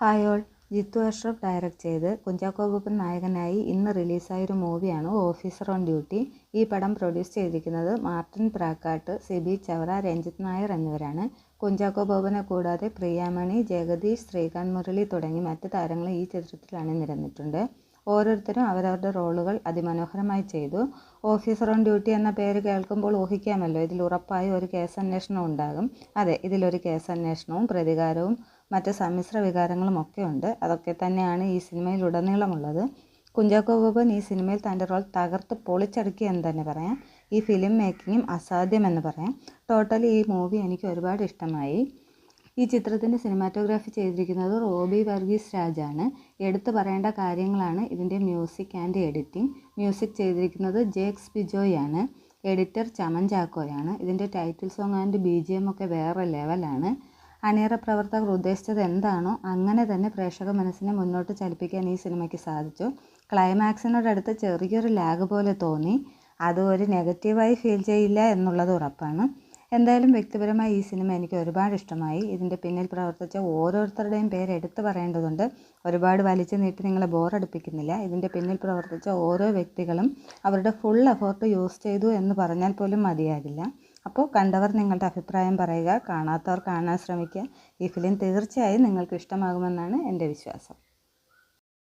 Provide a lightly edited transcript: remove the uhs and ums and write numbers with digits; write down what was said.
Hi all. Jeethu Ashraf direct ചെയ്ത് കുഞ്ചാക്കോ ബോബൻ നായകനായി ഇന്ന് റിലീസായൊരു മൂവിയാണ് ഓഫീസർ ഓൺ ഡ്യൂട്ടി. ഈ പടം പ്രൊഡ്യൂസ് ചെയ്തിരിക്കുന്നത് മാർട്ടിൻ പ്രാക്കാട്ട്, സിബി ചവറ, രഞ്ജിത്ത് നായർ എന്നിവരാണ്. കുഞ്ചാക്കോ ബോബനെ കൂടാതെ പ്രിയാമണി, ജഗദീഷ്, ശ്രീകാന്ത് മുരളി തുടങ്ങി മറ്റ് താരങ്ങളും ഈ ചിത്രത്തിൽ അണിനിരന്നിട്ടുണ്ട്. ഓരോരുത്തരും അവരവരുടെ റോളുകൾ അതിമനോഹരമായി ചെയ്തു. ഓഫീസർ ഓൺ ഡ്യൂട്ടി എന്ന പേര് കേൾക്കുമ്പോൾ ഊഹിക്കാമല്ലോ, ഇതിൽ ഉറപ്പായും ഒരു കേസന്വേഷണം ഉണ്ടാകും. അതെ, ഇതിലൊരു കേസന്വേഷണവും പ്രതികാരവും മറ്റ് സമ്മിശ്ര വികാരങ്ങളും ഒക്കെ ഉണ്ട്. അതൊക്കെ തന്നെയാണ് ഈ സിനിമയിൽ ഉടനീളമുള്ളത്. കുഞ്ചാക്കോ ബോബൻ ഈ സിനിമയിൽ തൻ്റെ റോൾ തകർത്ത് പൊളിച്ചടുക്കി എന്ന് തന്നെ പറയാം. ഈ ഫിലിം മേക്കിങ്ങും അസാധ്യമെന്ന് പറയാം. ടോട്ടലി ഈ മൂവി എനിക്ക് ഒരുപാട് ഇഷ്ടമായി. ഈ ചിത്രത്തിൻ്റെ സിനിമാറ്റോഗ്രാഫി ചെയ്തിരിക്കുന്നത് റോബി വർഗീസ് രാജാണ്. എടുത്തു പറയേണ്ട കാര്യങ്ങളാണ് ഇതിൻ്റെ മ്യൂസിക് ആൻഡ് എഡിറ്റിംഗ്. മ്യൂസിക് ചെയ്തിരിക്കുന്നത് ജേക്സ് ബിജോയ് ആണ്. എഡിറ്റർ ചമൻ ചാക്കോയാണ്. ഇതിൻ്റെ ടൈറ്റിൽ സോങ് ആൻഡ് BGM ഒക്കെ വേറെ ലെവലാണ്. അണിയറ പ്രവർത്തകർ ഉദ്ദേശിച്ചത് എന്താണോ അങ്ങനെ തന്നെ പ്രേക്ഷക മനസ്സിനെ മുന്നോട്ട് ചലിപ്പിക്കാൻ ഈ സിനിമയ്ക്ക് സാധിച്ചു. ക്ലൈമാക്സിനോടടുത്ത് ചെറിയൊരു ലാഗ് പോലെ തോന്നി. അത് ഒരു നെഗറ്റീവായി ഫീൽ ചെയ്യില്ല എന്നുള്ളത് ഉറപ്പാണ്. എന്തായാലും വ്യക്തിപരമായി ഈ സിനിമ എനിക്ക് ഒരുപാട് ഇഷ്ടമായി. ഇതിൻ്റെ പിന്നിൽ പ്രവർത്തിച്ച ഓരോരുത്തരുടെയും പേര് എടുത്തു പറയേണ്ടതുണ്ട്. ഒരുപാട് വലിച്ചു നീട്ടി നിങ്ങളെ ബോറടിപ്പിക്കുന്നില്ല. ഇതിൻ്റെ പിന്നിൽ പ്രവർത്തിച്ച ഓരോ വ്യക്തികളും അവരുടെ ഫുൾ എഫേർട്ട് യൂസ് ചെയ്തു എന്ന് പറഞ്ഞാൽ പോലും മതിയാകില്ല. അപ്പോൾ കണ്ടവർ നിങ്ങളുടെ അഭിപ്രായം പറയുക. കാണാത്തവർ കാണാൻ ശ്രമിക്കുക. ഈ ഫിലിം തീർച്ചയായും നിങ്ങൾക്ക് ഇഷ്ടമാകുമെന്നാണ് എൻ്റെ വിശ്വാസം.